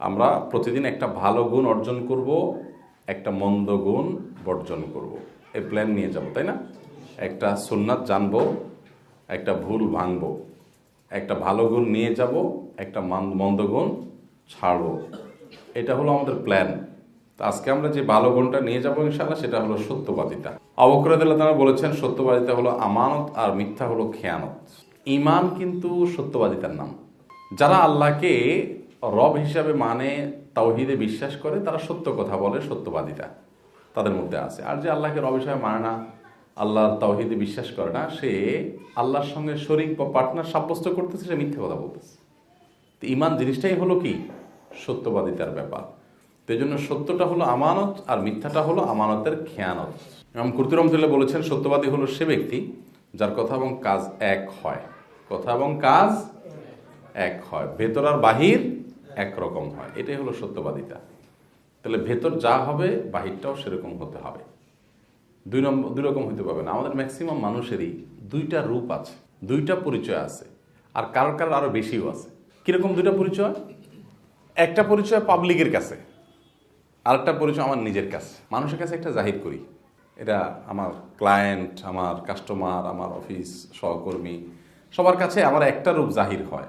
আমরা প্রতিদিন একটা ভালো গুণ অর্জন করব, একটা মন্দ গুণ বর্জন করব, এই প্ল্যান নিয়ে যাব, তাই না? একটা সুন্নাত জানবো, একটা ভুল ভাঙবো, একটা ভালো গুণ নিয়ে যাব, একটা মন্দ গুণ ছাড়বো। এটা হলো আমাদের প্ল্যান। তো আজকে আমরা যে ভালো গুণটা নিয়ে যাবো ইনশাআল্লাহ, সেটা হলো সত্যবাদিতা। আবু বকর রাদিয়াল্লাহু তাআলা বলেছেন, সত্যবাদিতা হলো আমানত আর মিথ্যা হলো খেয়ানত। ঈমান কিন্তু সত্যবাদিতার নাম। যারা আল্লাহকে রব হিসাবে মানে, তাওহীদে বিশ্বাস করে, তারা সত্য কথা বলে, সত্যবাদিতা তাদের মধ্যে আছে। আর যে আল্লাহকে রব হিসাবে মানে না, আল্লাহর তাওহীদে বিশ্বাস করে না, সে আল্লাহর সঙ্গে শরীক বা পার্টনার সাব্যস্ত করতেছে, সে মিথ্যে কথা বলতেছে। তো ঈমান জিনিসটাই হলো কি? সত্যবাদিতার ব্যাপার। তো এই জন্য সত্যটা হলো আমানত আর মিথ্যাটা হলো আমানতের খেয়ানত। ইমাম কুরতুবী রাহমাতুল্লাহ বলেছেন, সত্যবাদী হলো সে ব্যক্তি যার কথা এবং কাজ এক হয়। কথা এবং কাজ এক হয়, ভেতর আর বাহির একরকম হয়, এটাই হলো সত্যবাদিতা। তাহলে ভেতর যা হবে বাহিরটাও সেরকম হতে হবে। দুই রকম হইতে পারবে না। আমাদের ম্যাক্সিমাম মানুষেরই দুইটা রূপ আছে, দুইটা পরিচয় আছে, আর কারোর কারোর আরো বেশিও আছে। কিরকম দুইটা পরিচয়? একটা পরিচয় পাবলিকের কাছে, আরেকটা পরিচয় আমার নিজের কাছে। মানুষের কাছে একটা জাহির করি, এটা আমার ক্লায়েন্ট, আমার কাস্টমার, আমার অফিস সহকর্মী, সবার কাছে আমার একটা রূপ জাহির হয়,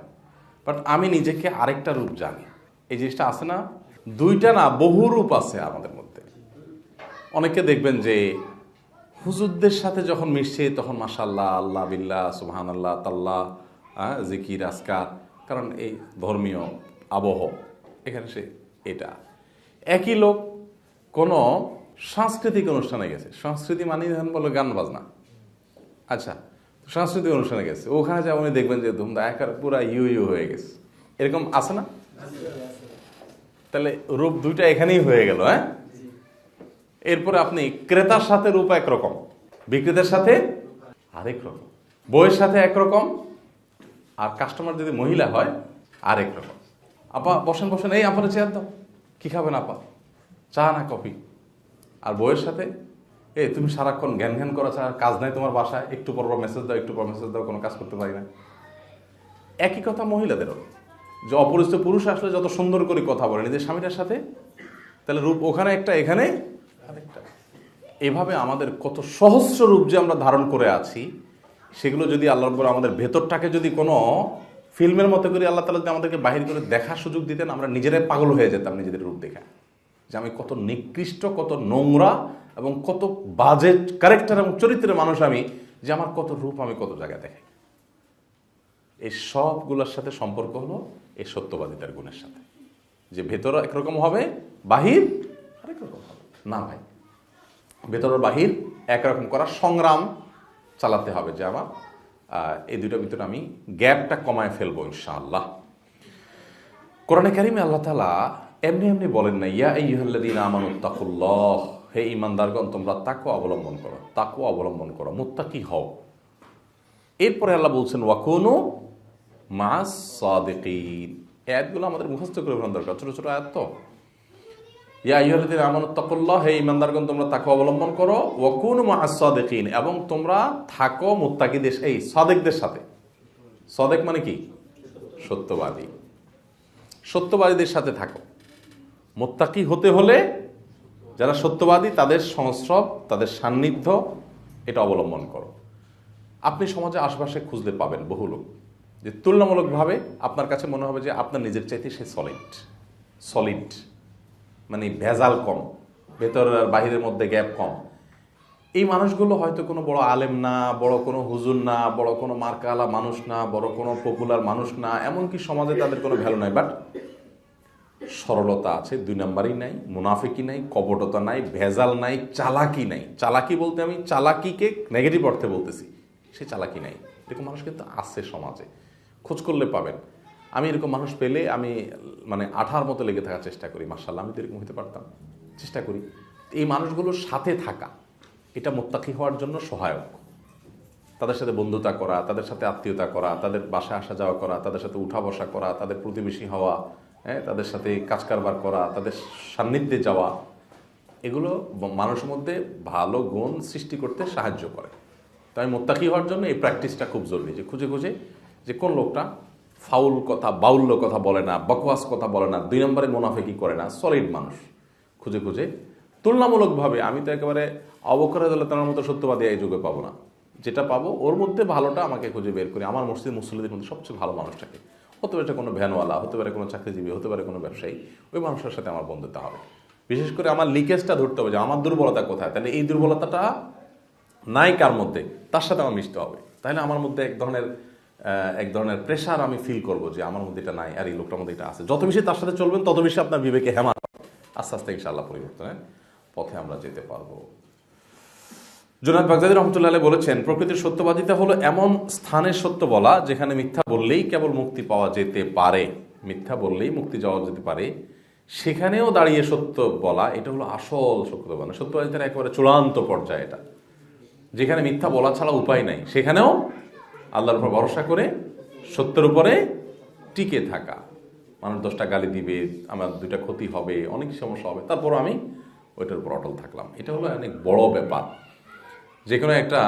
বাট আমি নিজেকে আরেকটা রূপ জানি। এই জিনিসটা আছে না? দুইটা না, বহু রূপ আছে আমাদের মধ্যে। অনেকে দেখবেন যে হুজুরদের সাথে যখন মিশছে তখন মাশাআল্লাহ, আল্লাহ বিল্লাহ, সুবহানাল্লাহ, তাল্লাহ, জিকির আজকার, কারণ এই ধর্মীয় আবহ, এখানে সে এটা। একই লোক কোনো সাংস্কৃতিক অনুষ্ঠানে গেছে, সংস্কৃতি মানে বলো গান বাজনা, আচ্ছা, সাংস্কৃতিক অনুষ্ঠানে গেছে, ওখানে যা উনি দেখবেন যে ধুমধা একার পুরা ইউ ইউ হয়ে গেছে। এরকম আছে না? তাহলে রূপ দুইটা এখানেই হয়ে গেল। হ্যাঁ, এরপরে আপনি ক্রেতার সাথে রূপ একরকম, বিক্রেতার সাথে আরেক রকম, বইয়ের সাথে একরকম, আর কাস্টমার যদি মহিলা হয় আরেক রকম। আপা বসেন বসেন, এই আপনার চেয়ার দাও, কি খাবেন আপা, চা না কফি? আর বইয়ের সাথে, এই তুমি সারাক্ষণ ঘ্যান ঘ্যান করা ছাড়া কাজ নাই তোমার বাসায়, একটু পর পর মেসেজ দাও, একটু পর মেসেজ দাও, কোনো কাজ করতে পারি না। একই কথা মহিলাদেরও, যে অপরিচিত পুরুষ আসলে যত সুন্দর করে কথা বলে নিজের স্বামীটার সাথে, তাহলে রূপ ওখানে একটা, এখানে আরেকটা। এভাবে আমাদের কত সহস্র রূপ যে আমরা ধারণ করে আছি, সেগুলো যদি আল্লাহ রাব্বুল আমাদের ভেতরটাকে যদি কোনো ফিল্মের মতো করে আল্লাহ তাআলা যদি আমাদেরকে বাহির করে দেখার সুযোগ দিতেন, আমরা নিজেরাই পাগল হয়ে যেতাম নিজেদের রূপ দেখা, যে আমি কত নিকৃষ্ট, কত নোংরা এবং কত বাজে ক্যারেক্টার এবং চরিত্রের মানুষ আমি, যে আমার কত রূপ আমি কত জায়গায় দেখাই। এই সবগুলোর সাথে সম্পর্ক হলো এই সত্যবাদিতার গুণের সাথে, যে ভেতর একরকম হবে, বাহির আরেক রকম হবে। না ভাই, ভেতর বাহির একরকম করার সংগ্রাম চালাতে হবে, যে আমার এই দুইটার ভিতরে আমি গ্যাপটা কমায় ফেলবো ইনশাআল্লাহ। কোরআনে কারিমে আল্লাহ তাআলা এমনি এমনি বলেন না, ইয়া আইয়ুহাল্লাযীনা আমানুত্তাকুল্লাহ, হে ঈমানদারগণ তোমরা তাকওয়া অবলম্বন করো, তাকওয়া অবলম্বন করো, মুত্তাকি হও। এরপরে আল্লাহ বলছেন ওয়াকুনু মাস সাদিকিন। এই আয়াতগুলো আমাদের মুখস্থ করে ফেলার দরকার, ছোট ছোট আয়াত তো। ইয়া আইয়ুহাল্লাযীনা আমানুত্তাকুল্লাহ, হে ঈমানদারগণ তোমরা তাকওয়া অবলম্বন করো, ওয়াকুনু মাস সাদিকিন, এবং তোমরা থাকো মুত্তাকিদের, এই সাদিকদের সাথে। সাদিক মানে কি? সত্যবাদী। সত্যবাদীদের সাথে থাকো। মুত্তাকি হতে হলে যারা সত্যবাদী তাদের সংস্রব, তাদের সান্নিধ্য, এটা অবলম্বন করো। আপনি সমাজে আশপাশে খুঁজলে পাবেন বহু লোক, যে তুলনামূলকভাবে আপনার কাছে মনে হবে যে আপনার নিজের চাইতে সে সলিড, মানে ভেজাল কম, ভেতর আর বাহিরের মধ্যে গ্যাপ কম। এই মানুষগুলো হয়তো কোনো বড় আলেম না, বড় কোনো হুজুর না, বড় কোনো মার্কালা মানুষ না, বড় কোনো পপুলার মানুষ না, এমনকি সমাজে তাদের কোনো ভ্যালু নাই, বাট সরলতা আছে, দুই নাম্বারই নাই, মুনাফিকি নাই, কপটতা নাই, ভেজাল নাই, চালাকি নাই। চালাকি বলতে আমি চালাকিকে নেগেটিভ অর্থে বলতেছি, সে চালাকি নাই। এরকম মানুষ কিন্তু আছে সমাজে, খোঁজ করলে পাবেন। আমি এরকম মানুষ পেলে আমি মানে আঠার মতো লেগে থাকার চেষ্টা করি। মাশাআল্লাহ, আমি তো এরকম হতে পারতাম, চেষ্টা করি। এই মানুষগুলোর সাথে থাকা, এটা মুত্তাকি হওয়ার জন্য সহায়ক। তাদের সাথে বন্ধুতা করা, তাদের সাথে আত্মীয়তা করা, তাদের বাসায় আসা যাওয়া করা, তাদের সাথে উঠা বসা করা, তাদের প্রতিবেশী হওয়া, হ্যাঁ, তাদের সাথে কাজ কারবার করা, তাদের সান্নিধ্যে যাওয়া, এগুলো মানুষের মধ্যে ভালো গুণ সৃষ্টি করতে সাহায্য করে। তাই মুত্তাকি হওয়ার জন্য এই প্র্যাকটিসটা খুব জরুরি, যে খুঁজে খুঁজে যে কোন লোকটা ফাউল কথা, বাউল্য কথা বলে না, বকওয়াস কথা বলে না, 2 নম্বরে মুনাফিকি করে না, সলিড মানুষ খুঁজে খুঁজে তুলনামূলকভাবে। আমি তো একেবারে আবু বকর রাদিয়াল্লাহু তাআলার মতো সত্যবাদী এই যুগে পাবো না। যেটা পাবো ওর মধ্যে ভালোটা আমাকে খুঁজে বের করি। আমার মসজিদ মুসল্লিদের মধ্যে সবচেয়ে ভালো মানুষটাকে, হতে পারে কোনো ভ্যানওয়ালা, হতে পারে কোনো চাকরিজীবী, হতে পারে কোনো ব্যবসায়ী, ওই মানুষের সাথে আমার বন্ধুত্ব হবে। বিশেষ করে আমার লিকেজটা ধরতে হবে যে আমার দুর্বলতা কোথায়, তাহলে এই দুর্বলতাটা নাই কার মধ্যে, তার সাথে আমার মিশতে হবে। তাহলে আমার মধ্যে এক ধরনের প্রেশার আমি ফিল করবো যে আমার মধ্যে এটা নাই আর এই লোকটার মধ্যে এটা আছে। যত বেশি তার সাথে চলবেন তত বেশি আপনার বিবেকে হেমা, আস্তে আস্তে ইনশাআল্লাহ পরিবর্তনের পথে আমরা যেতে পারবো। জুনায়েদ বাগদাদী রহমতুল্লাহ আলাইহি বলেছেন, প্রকৃতির সত্যবাদিতা হলো এমন স্থানের সত্য বলা যেখানে মিথ্যা বললেই কেবল মুক্তি পাওয়া যেতে পারে, মিথ্যা বললেই মুক্তি যাওয়া যেতে পারে, সেখানেও দাঁড়িয়ে সত্য বলা, এটা হলো আসল সত্যবাদিতা। সত্যবাদিতার একেবারে চূড়ান্ত পর্যায়ে এটা, যেখানে মিথ্যা বলা ছাড়া উপায় নাই, সেখানেও আল্লাহর উপর ভরসা করে সত্যের উপরে টিকে থাকা। মানুষ 10টা গালি দিবে, আমার 2টা ক্ষতি হবে, অনেক সমস্যা হবে, তারপর আমি ওইটার উপর অটল থাকলাম। এটা হলো অনেক বড় ব্যাপার। যে কোনো একটা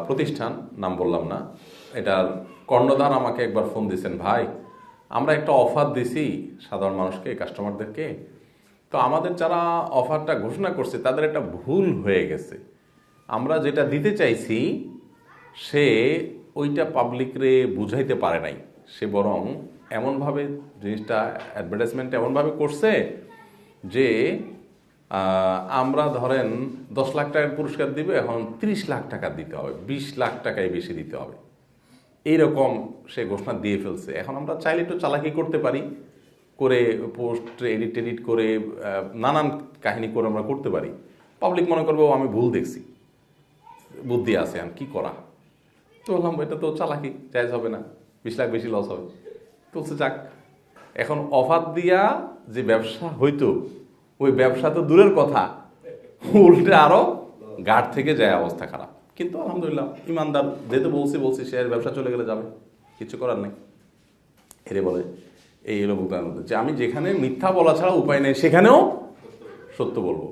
প্রতিষ্ঠান, নাম বললাম না, এটার কর্ণধার আমাকে একবার ফোন দিয়েছেন, ভাই আমরা একটা অফার দিছি সাধারণ মানুষকে, কাস্টমারদেরকে, তো আমাদের যারা অফারটা ঘোষণা করছে তাদের একটা ভুল হয়ে গেছে। আমরা যেটা দিতে চাইছি সে ওইটা পাবলিকরে বুঝাইতে পারে নাই, সে বরং এমনভাবে জিনিসটা অ্যাডভার্টাইজমেন্ট এমনভাবে করছে যে আমরা ধরেন 10 লাখ টাকার পুরস্কার দিবে, এখন 30 লাখ টাকা দিতে হবে, 20 লাখ টাকাই বেশি দিতে হবে, এইরকম সে ঘোষণা দিয়ে ফেলছে। এখন আমরা চাইলে একটু চালাকি করতে পারি, করে পোস্ট এডিট করে নানান কাহিনী করে আমরা করতে পারি। পাবলিক মনে করবো আমি ভুল দেখছি, বুদ্ধি আছে, আমি কি করা। তো বললাম এটা তো চালাকি, জায়েজ হবে না, 20 লাখ বেশি লস হবে। তুলছে যাক, এখন অফার দিয়া যে ব্যবসা হইতো ওই ব্যবসা তো দূরের কথা, উল্টে আরো গাঢ় থেকে যায়, অবস্থা খারাপ। কিন্তু আলহামদুলিল্লাহ ইমানদার যেহেতু বলছি শেয়ার ব্যবসা চলে গেলে যাবে, কিছু করার নেই। এরে বলে এই এলো বুঝলাম যে আমি যেখানে মিথ্যা বলা ছাড়া উপায় নেই সেখানেও সত্য বলবো।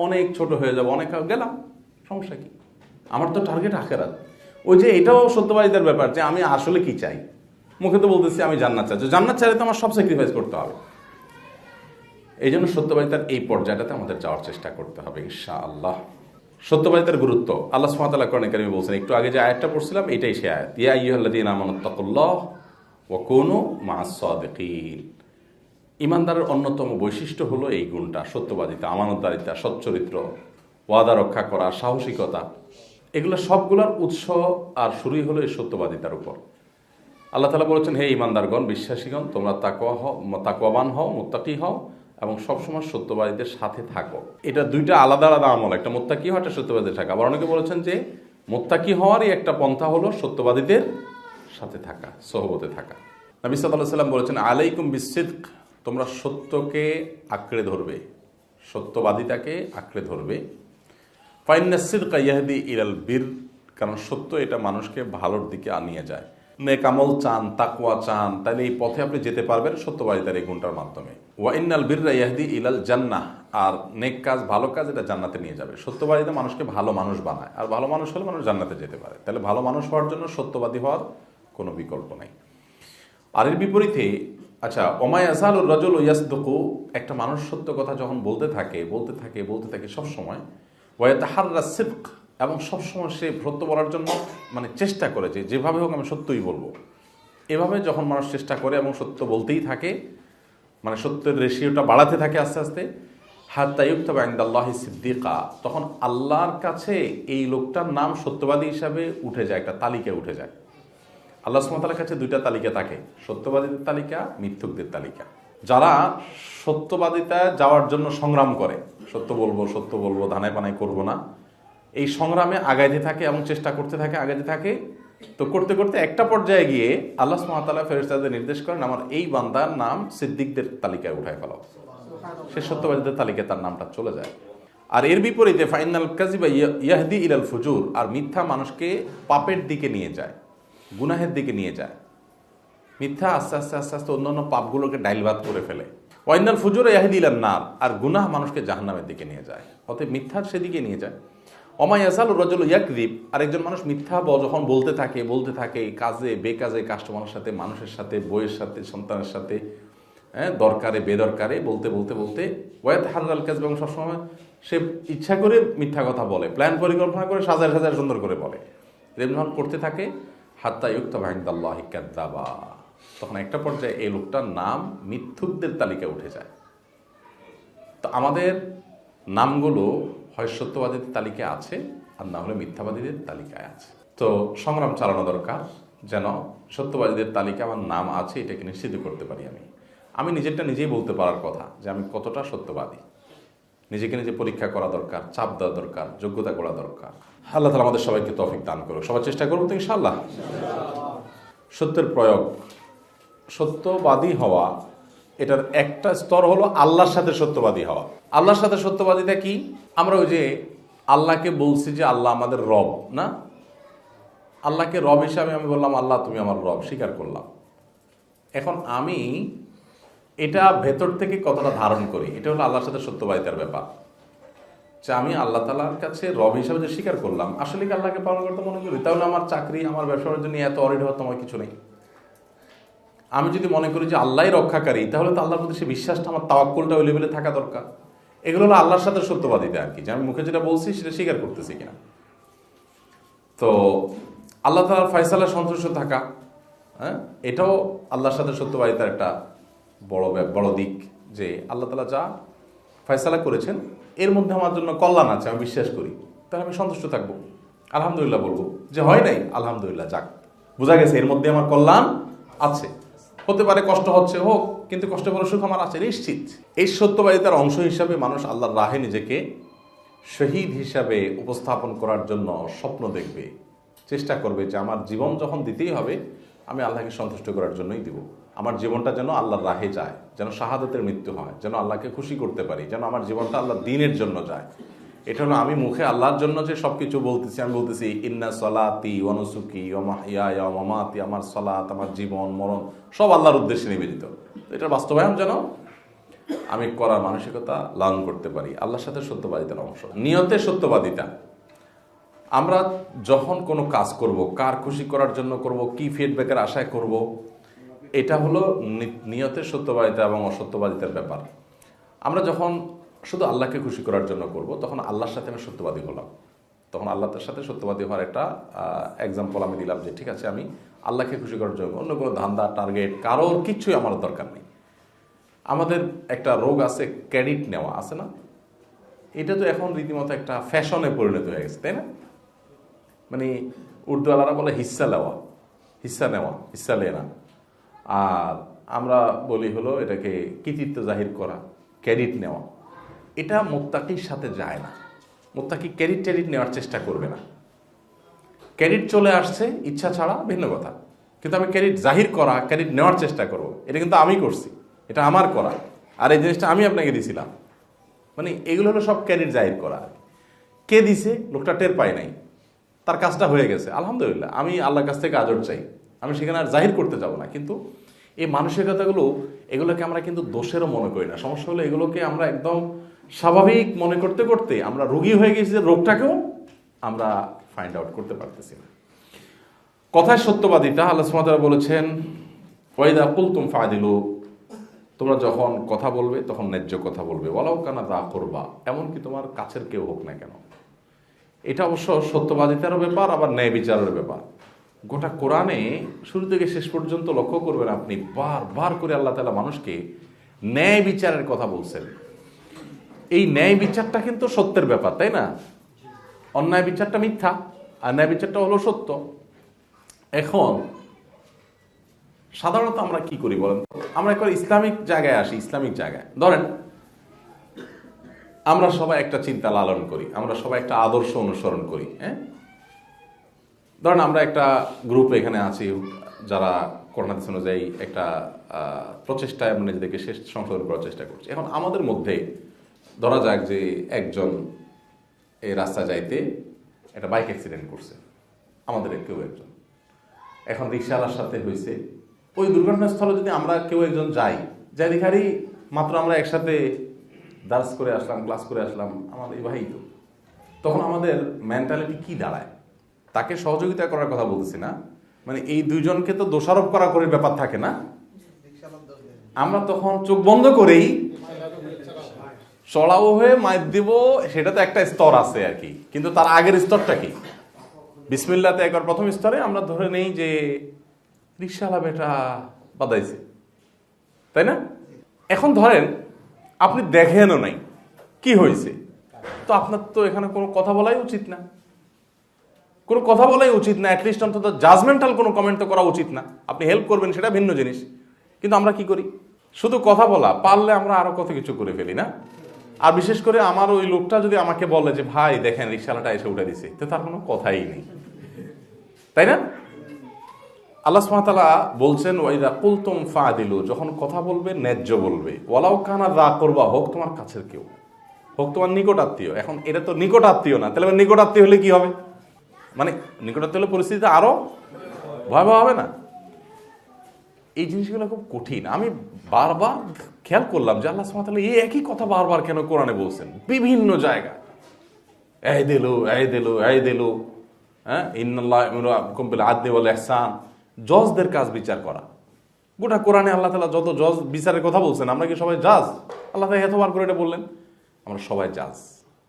অনেক ছোট হয়ে যাবো, অনেক গেলাম, সমস্যা কি? আমার তো টার্গেট আখেরাত। ওই যে এটাও সত্যবাদিতার ব্যাপার যে আমি আসলে কি চাই। মুখে তো বলতেছি আমি জান্নাত চাই, জান্নাত চাইলে তো আমার সব স্যাক্রিফাইস করতে হবে। এই জন্য সত্যবাদিতার এই পর্যায়টাতে আমাদের যাওয়ার চেষ্টা করতে হবে ইনশাআল্লাহ। সত্যবাদিতার গুরুত্ব আল্লাহ সুবহানাহু ওয়া তাআলা কোরআনে কারিমে বলছেন, একটু আগে যে আয়াতটা পড়ছিলাম এটাই সেই আয়াত, ইয়া আইয়ুহাল্লাযীনা আমানুত্তাকুল্লাহ ওয়া কুনু মা'আস সাদিকিন। ইমানদারের অন্যতম বৈশিষ্ট্য হলো এই গুণটা, সত্যবাদিতা, আমানতদারিতা, সচ্চরিত্র, ওয়াদা রক্ষা করা, সাহসিকতা। এগুলো সবগুলোর উৎস আর শুরুই হলো এই সত্যবাদিতার উপর। আল্লাহ তাআলা বলেছেন, হে ইমানদারগণ, বিশ্বাসীগণ, তোমরা তাকওয়াবান হও, মুত্তাকি হও এবং সবসময় সত্যবাদীদের সাথে থাকো। এটা 2টা আলাদা আলাদা আমল, একটা মুত্তাকি হওয়া, একটা সত্যবাদীদের থাকা। আবার অনেকে বলেছেন যে মুত্তাকি হওয়ারই একটা পন্থা হলো সত্যবাদীদের সাথে থাকা, সোহবতে থাকা। নবী সাল্লাল্লাহু আলাইহি ওয়াসাল্লাম বলেছেন, আলাইকুম বিসসিদক, তোমরা সত্যকে আঁকড়ে ধরবে, সত্যবাদিতাকে আঁকড়ে ধরবে। ফাইন্নাস সিদকা ইয়াহদি ইলাল বির, কারণ সত্য এটা মানুষকে ভালোর দিকে আনিয়ে যায়। নেক আমল চান, তাকওয়া চান, তাহলে এই পথে আপনি যেতে পারবেন সত্যবাদিতার এই গুণটার মাধ্যমে। ওয়া ইন্নাল বিররা ইয়াহদি ইলাল জান্নাহ, আর নেক কাজ, ভালো কাজ এটা জান্নাতে নিয়ে যাবে। সত্যবাদিতা মানুষকে ভালো মানুষ বানায়, আর ভালো মানুষ হলে মানুষ জান্নাতে যেতে পারে। তাহলে ভালো মানুষ হওয়ার জন্য সত্যবাদী হওয়ার কোনো বিকল্প নাই। আর এর বিপরীতে, আচ্ছা, ওমায় আসালুর রাজুল ইয়াসদুকু, একটা মানুষ সত্য কথা যখন বলতে থাকে সবসময়, ওয়ায়াতাহাররা সিদক, এবং সবসময় সে সত্য বলার জন্য মানে চেষ্টা করে যে যেভাবে হোক আমি সত্যই বলবো, এভাবে যখন মানুষ চেষ্টা করে এবং সত্য বলতেই থাকে, মানে সত্যের রেশিওটা বাড়াতে থাকে আস্তে আস্তে, হাত্তা ইউকতাবা ইনদাল্লাহি সিদ্দিকা, তখন আল্লাহর কাছে এই লোকটার নাম সত্যবাদী হিসাবে উঠে যায়, একটা তালিকায় উঠে যায়। আল্লাহ সুবহানাহু ওয়া তাআলার কাছে 2টা তালিকা থাকে, সত্যবাদীদের তালিকা, মিথ্যুকদের তালিকা। যারা সত্যবাদিতা যাওয়ার জন্য সংগ্রাম করে, সত্য বলবো, ধানায় পানায় করবো না, এই সংগ্রামে আগাইতে থাকে এবং চেষ্টা করতে থাকে, আগাইতে থাকে। তো করতে করতে একটা পর্যায়ে গিয়ে আল্লাহ সুবহানাহু ওয়া তাআলা ফেরেশতাদের নির্দেশ করেন, আমার এই বান্দার নাম সিদ্দিকদের তালিকায় উঠায় ফেলাও। সে সত্যবাদীদের তালিকায় তার নামটা চলে যায়। আর এর বিপরীতে ফাইনাল কাযিবা ইয়াহদি ইলাল ফুজুর, আর মিথ্যা মানুষকে পাপের দিকে নিয়ে যায়, গুনাহের দিকে নিয়ে যায়। মিথ্যা আস্তে আস্তে আস্তে আস্তে অন্যান্য পাপগুলোকে ডাইলবাদ করে ফেলে। ওয়াইনাল ফুজুর ইয়াহদি ইলান নার, আর গুনাহ মানুষকে জাহান্নামের দিকে নিয়ে যায়। অতএব মিথ্যার সেদিকে নিয়ে যায়। ওমা ইয়াসালু রাজুলু ইয়াকযিব, আরেকজন মানুষ মিথ্যা যখন বলতে থাকে কাজে বেকাজে, কাস্টমারের সাথে, মানুষের সাথে, বইয়ের সাথে, সন্তানের সাথে, দরকারে বেদরকারে বলতে ওয়ায়াতহাররাল কাযব, এবং সবসময় সে ইচ্ছা করে মিথ্যা কথা বলে, প্ল্যান পরিকল্পনা করে সাজার সুন্দর করে বলে, এরকম করতে থাকে হাত্তা ইউকতাবা ইনদাল্লাহি কাযযাবা, তখন একটা পর্যায়ে এই লোকটার নাম মিথ্যুকদের তালিকায় উঠে যায়। তো আমাদের নামগুলো হয় সত্যবাদীদের তালিকায় আছে, আর না হলে মিথ্যাবাদীদের তালিকায় আছে। তো সংগ্রাম চালানো দরকার যেন সত্যবাদীদের তালিকা আমার নাম আছে এটাকে নিশ্চিত করতে পারি। আমি নিজেরটা নিজেই বলতে পারার কথা যে আমি কতটা সত্যবাদী, নিজেকে নিজে পরীক্ষা করা দরকার, চাপ দেওয়া দরকার, যোগ্যতা করা দরকার। আল্লাহ তাআলা আমাদের সবাইকে তৌফিক দান করুক। সবাই চেষ্টা করবো তো ইনশাআল্লাহ। সত্যের প্রয়োগ, সত্যবাদী হওয়া, এটার একটা স্তর হলো আল্লাহর সাথে সত্যবাদী হওয়া। আল্লাহর সাথে সত্যবাদীটা কি? আমরা ওই যে আল্লাহকে বলছি যে আল্লাহ আমাদের রব, না? আল্লাহকে রব হিসাবে আমি বললাম আল্লাহ তুমি আমার রব, স্বীকার করলাম। এখন আমি এটা ভেতর থেকে কতটা ধারণ করি, এটা হলো আল্লাহর সাথে সত্যবাদিতার ব্যাপার। যে আমি আল্লাহ তাআলার কাছে রব হিসাবে যে স্বীকার করলাম, আসলে কি আল্লাহকে পালন করতে মনে করি? তাহলে আমার চাকরি, আমার ব্যবসা বাণিজ্য নিয়ে এত অরিড হওয়ার তোমার কিছু নেই। আমি যদি মনে করি যে আল্লাহই রক্ষাকারী, তাহলে তো আল্লাহর প্রতি সে বিশ্বাসটা, আমার তাওয়াক্কুলটা ওই লেভেলে থাকা দরকার। এগুলো হলো আল্লাহর সাথে সত্যবাদিতা আর কি, যে আমি মুখে যেটা বলছি সেটা স্বীকার করতেছি কিনা। তো আল্লাহ তাআলার ফয়সালা সন্তুষ্ট থাকা, এটাও আল্লাহর সাথে সত্যবাদিতার একটা বড় দিক, যে আল্লাহ তাআলা যা ফয়সালা করেছেন এর মধ্যে আমার জন্য কল্যাণ আছে, আমি বিশ্বাস করি, তাহলে আমি সন্তুষ্ট থাকবো, আলহামদুলিল্লাহ বলবো। যে হয় নাই, আলহামদুলিল্লাহ, যাক, বোঝা গেছে এর মধ্যে আমার কল্যাণ আছে। হতে পারে কষ্ট হচ্ছে, হোক, কিন্তু কষ্ট করে সুখ আমার আছে নিশ্চিত। এই সত্যবাদিতার অংশ হিসাবে মানুষ আল্লাহর রাহে নিজেকে শহীদ হিসাবে উপস্থাপন করার জন্য স্বপ্ন দেখবে, চেষ্টা করবে যে আমার জীবন যখন দিতেই হবে আমি আল্লাহকে সন্তুষ্ট করার জন্যই দিব। আমার জীবনটা যেন আল্লাহর রাহে যায়, যেন শাহাদাতের মৃত্যু হয়, যেন আল্লাহকে খুশি করতে পারি, যেন আমার জীবনটা আল্লাহর দ্বীনের জন্য যায়। এটা হলো আমি মুখে আল্লাহর জন্য যে সবকিছু বলতেছি, আমি বলতেছি ইন্না সলাতি ওয়া নুসুকি ওয়া মাহইয়ায়া ওয়া মামাতি, আমার সলাত, আমার জীবন মরণ সব আল্লাহর উদ্দেশ্যে নিবেদিত। এটার বাস্তবায়ন যেন আমি করার মানসিকতা লালন করতে পারি, আল্লাহর সাথে সত্যবাদিতার অংশ। নিয়তের সত্যবাদিতা, আমরা যখন কোনো কাজ করব, কার খুশি করার জন্য করব, কি ফিডব্যাকের আশায় করব, এটা হলো নিয়তের সত্যবাদিতা এবং অসত্যবাদিতার ব্যাপার। আমরা যখন শুধু আল্লাহকে খুশি করার জন্য করব, তখন আল্লাহর সাথে আমি সত্যবাদী হলাম। তখন আল্লাহর সাথে সত্যবাদী হওয়ার একটা এক্সাম্পল আমি দিলাম, যে ঠিক আছে আমি আল্লাহকে খুশি করার জন্য, অন্য কোনো ধান্দা টার্গেট কারোর কিচ্ছুই আমার দরকার নেই। আমাদের একটা রোগ আছে, ক্রেডিট নেওয়া আছে না? এটা তো এখন রীতিমতো একটা ফ্যাশনে পরিণত হয়ে গেছে, তাই না? মানে উর্দুওয়ালারা বলে হিস্সা নেওয়া, হিস্সা লেনা। আর আমরা বলি হলো এটাকে কৃতিত্ব জাহির করা, ক্রেডিট নেওয়া। এটা মুত্তাকির সাথে যায় না। মুত্তাকি ক্রেডিট নেওয়ার চেষ্টা করবে না। ক্রেডিট চলে আসছে ইচ্ছা ছাড়া, ভিন্ন কথা। কিন্তু আমি ক্রেডিট জাহির করা, ক্রেডিট নেওয়ার চেষ্টা করব, এটা কিন্তু আমি করছি, এটা আমার করা, আর এই জিনিসটা আমি আপনাকে দিয়েছিলাম। মানে এগুলো হলো সব ক্রেডিট জাহির করা। কে দিছে লোকটা টের পায় নাই, তার কাজটা হয়ে গেছে, আলহামদুলিল্লাহ, আমি আল্লাহর কাছ থেকে আজর চাই, আমি সেখানে আর জাহির করতে যাব না। কিন্তু এই মানসিকতাগুলো, এগুলোকে আমরা কিন্তু দোষেরও মনে করি না। সমস্যা হলো এগুলোকে আমরা একদম স্বাভাবিক মনে করতে করতে আমরা রোগী হয়ে গেছি, যে রোগটাকেও আমরা ফাইন্ড আউট করতে পারতেছি না। কথায় সত্যবাদিতা, আল্লাহ সুবহানাহু ওয়া তাআলা বলেছেন ওয়াইদা কুলতুম ফাদিলু, তোমরা যখন কথা বলবে তখন ন্যায্য কথা বলবে, ওয়ালাউ কানা যা কুরবা, এমনকি তোমার কাছের কেউ হোক না কেন। এটা অবশ্য সত্যবাদিতারও ব্যাপার, আবার ন্যায় বিচারের ব্যাপার। গোটা কোরআনে শুরু থেকে শেষ পর্যন্ত লক্ষ্য করবেন আপনি, বারবার করে আল্লাহ তাআলা মানুষকে ন্যায় বিচারের কথা বলছেন। এই ন্যায় বিচারটা কিন্তু সত্যের ব্যাপার, তাই না? অন্যায় বিচারটা মিথ্যা, আর ন্যায় বিচারটা হলো সত্য। এখন সাধারণত আমরা কি করি বলেন? আমরা একবার ইসলামিক জায়গায় আসি। ইসলামিক জায়গায় ধরেন আমরা সবাই একটা চিন্তা লালন করি, আমরা সবাই একটা আদর্শ অনুসরণ করি। ধরেন আমরা একটা গ্রুপ এখানে আছি যারা করোনা দিন অনুযায়ী একটা প্রচেষ্টায় আমরা নিজেদেরকে শেষ সংশোধন করার চেষ্টা করছি। এখন আমাদের মধ্যে ধরা যাক যে একজন এই রাস্তা যাইতে একটা বাইক অ্যাক্সিডেন্ট করছে, আমাদের কেউ একজন। এখন রিক্সাওয়ালার সাথে হয়েছে, ওই দুর্ঘটনাস্থলে যদি আমরা কেউ একজন যাই মাত্র আমরা একসাথে দার্স করে আসলাম, ক্লাস করে আসলাম, আমার এই ভাই তো তখন আমাদের মেন্টালিটি কি দাঁড়ায়? তাকে সহযোগিতা করার কথা বলতেছি না, মানে এই দুইজনকে তো দোষারোপ করা করে ব্যাপার থাকে না। আমরা তখন চোখ বন্ধ করেই চড়াও হয়ে মাইর দিব, সেটা তো একটা স্তর আছে আর কি, কিন্তু তার আগের স্তরটা কি? বিসমিল্লাতে একবার প্রথম স্তরে আমরা ধরে নেই যে রিকশাওয়ালা বেটা বাদাইছে, তাই না? এখন ধরেন আপনি দেখেনও নাই কি হয়েছে, তো আপনার তো এখানে কোনো কথা বলাই উচিত না, কোনো কথা বলাই উচিত না, অ্যাটলিস্ট অন্তত জাজমেন্টাল কোনো কমেন্ট তো করা উচিত না। আপনি হেল্প করবেন সেটা ভিন্ন জিনিস, কিন্তু আমরা কি করি? শুধু কথা বলা, পারলে আমরা আরো কত কিছু করে ফেলি না। আর বিশেষ করে আমার ওই লোকটা যদি আমাকে বলে যে ভাই দেখেন রিকশালাটা এসে উঠে দিছে, তো তার কোনো কথাই নেই, তাই না? আল্লাহ সুবহানাহু ওয়া তাআলা বলছেন ওয়াইদা কুলতুম ফাদিলু, যখন কথা বলবে ন্যায্য বলবে, ওয়ালাউ কানা যা করবা, হোক তোমার কাছের কেউ, হোক তোমার নিকট আত্মীয়। এখন এটা তো নিকট আত্মীয় না, তাহলে নিকট আত্মীয় হলে কি হবে? মানে নিকট আত্মীয় হলে পরিস্থিতি আরো ভয়াবহ হবে না? এই জিনিসগুলো খুব কঠিন। আমি বারবার খেয়াল করলাম যে আল্লাহ সুবহানাহু ওয়া তাআলা এই একই কথা বারবার কেন কোরআনে বলছেন বিভিন্ন জায়গায়, এই দিলো এই দিলো এই দিলো, হ্যাঁ, ইন্নাল্লাহা ইয়া'মুরুকুম বিল আদলি ওয়াল ইহসান, জজদের কাজ বিচার করা। গোটা কোরআনে আল্লাহ তাআলা যত জজ বিচারের কথা বলছেন, আমরা কি সবাই জাজ? আল্লাহ তাআলা এতবার করে এটা বললেন, আমরা সবাই জাজ,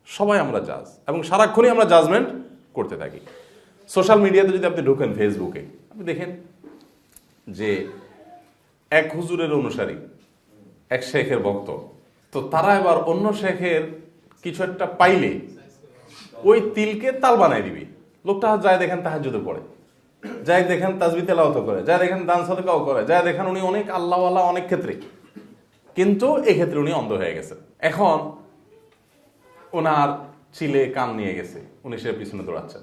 সবাই আমরা জাজ, এবং সারাক্ষণই আমরা জাজমেন্ট করতে থাকি। সোশ্যাল মিডিয়াতে যদি আপনি ঢোকেন, ফেসবুকে, আপনি দেখেন যে এক হুজুরের অনুসারী, এক শেখের ভক্ত, তো তারা এবার অন্য শেখের কিছু একটা পাইলে ওই তিলকে তাল বানাই দিবি। লোকটা যায় দেখেন তাহাজ্জুদে পড়ে, যাই দেখেন তাসবিহ তেলাওয়াত করে, যাই দেখেন দান সাদকাও করে, যাই দেখেন উনি অনেক আল্লাহওয়ালা অনেক ক্ষেত্রে, কিন্তু এই ক্ষেত্রে উনি অন্ধ হয়ে গেছে। এখন ওনার চিলে কান নিয়ে গেছে, উনি সে পিছনে দৌড়াচ্ছেন।